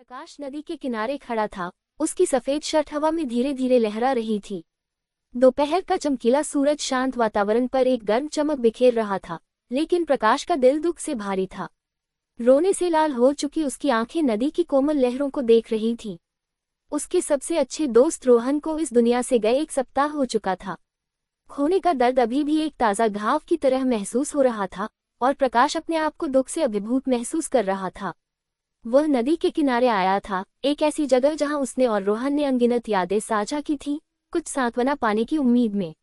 प्रकाश नदी के किनारे खड़ा था। उसकी सफेद शर्ट हवा में धीरे धीरे लहरा रही थी। दोपहर का चमकीला सूरज शांत वातावरण पर एक गर्म चमक बिखेर रहा था, लेकिन प्रकाश का दिल दुख से भारी था। रोने से लाल हो चुकी उसकी आंखें नदी की कोमल लहरों को देख रही थीं। उसके सबसे अच्छे दोस्त रोहन को इस दुनिया से गए 1 सप्ताह हो चुका था। खोने का दर्द अभी भी एक ताज़ा घाव की तरह महसूस हो रहा था और प्रकाश अपने आप को दुख से अभिभूत महसूस कर रहा था। वह नदी के किनारे आया था, एक ऐसी जगह जहां उसने और रोहन ने अनगिनत यादें साझा की थीं, कुछ सांत्वना पाने की उम्मीद में।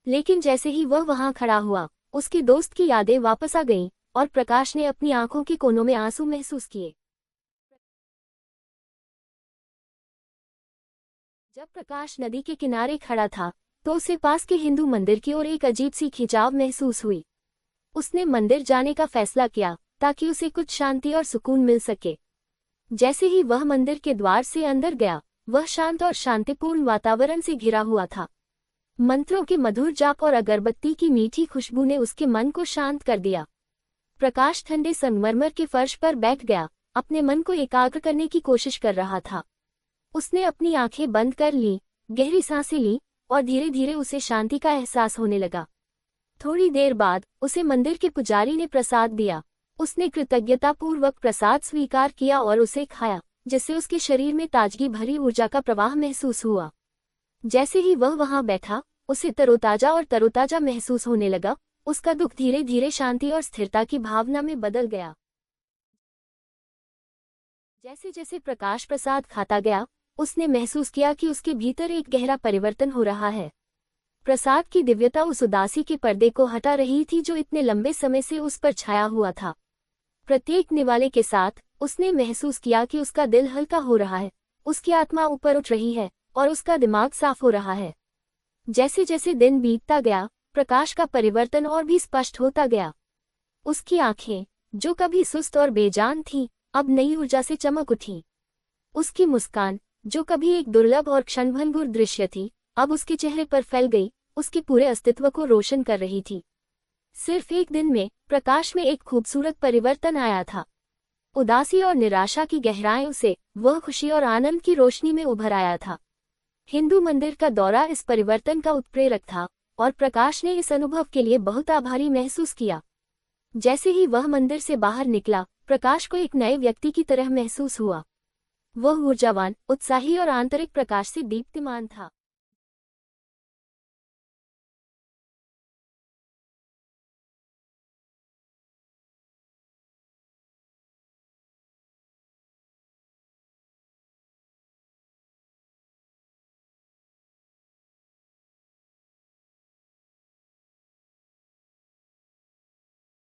लेकिन जैसे ही वह वहां खड़ा हुआ, उसके दोस्त की यादें वापस आ गईं और प्रकाश ने अपनी आंखों के कोनों में आंसू महसूस किए। जब प्रकाश नदी के किनारे खड़ा था, तो उसे पास के हिंदू मंदिर की ओर एक अजीब सी खिंचाव महसूस हुई। उसने मंदिर जाने का फैसला किया ताकि उसे कुछ शांति और सुकून मिल सके। जैसे ही वह मंदिर के द्वार से अंदर गया, वह शांत और शांतिपूर्ण वातावरण से घिरा हुआ था। मंत्रों के मधुर जाप और अगरबत्ती की मीठी खुशबू ने उसके मन को शांत कर दिया। प्रकाश ठंडे संगमरमर के फर्श पर बैठ गया, अपने मन को एकाग्र करने की कोशिश कर रहा था। उसने अपनी आंखें बंद कर लीं, गहरी सांसें लीं और धीरे धीरे उसे शांति का एहसास होने लगा। थोड़ी देर बाद उसे मंदिर के पुजारी ने प्रसाद दिया। उसने कृतज्ञतापूर्वक प्रसाद स्वीकार किया और उसे खाया, जिससे उसके शरीर में ताजगी भरी ऊर्जा का प्रवाह महसूस हुआ। जैसे ही वह वहां बैठा, उसे तरोताजा महसूस होने लगा। उसका दुख धीरे धीरे शांति और स्थिरता की भावना में बदल गया। जैसे जैसे प्रकाश प्रसाद खाता गया, उसने महसूस किया कि उसके भीतर एक गहरा परिवर्तन हो रहा है। प्रसाद की दिव्यता उस उदासी के पर्दे को हटा रही थी जो इतने लंबे समय से उस पर छाया हुआ था। प्रत्येक निवाले के साथ उसने महसूस किया कि उसका दिल हल्का हो रहा है, उसकी आत्मा ऊपर उठ रही है और उसका दिमाग साफ हो रहा है। जैसे जैसे दिन बीतता गया, प्रकाश का परिवर्तन और भी स्पष्ट होता गया। उसकी आंखें, जो कभी सुस्त और बेजान थीं, अब नई ऊर्जा से चमक उठीं। उसकी मुस्कान, जो कभी एक दुर्लभ और क्षणभंगुर दृश्य थी, अब उसके चेहरे पर फैल गई, उसके पूरे अस्तित्व को रोशन कर रही थी। सिर्फ एक दिन में प्रकाश में एक खूबसूरत परिवर्तन आया था। उदासी और निराशा की गहराइयों से वह खुशी और आनंद की रोशनी में उभर आया था। हिंदू मंदिर का दौरा इस परिवर्तन का उत्प्रेरक था और प्रकाश ने इस अनुभव के लिए बहुत आभारी महसूस किया। जैसे ही वह मंदिर से बाहर निकला, प्रकाश को एक नए व्यक्ति की तरह महसूस हुआ। वह ऊर्जावान, उत्साही और आंतरिक प्रकाश से दीप्तिमान था।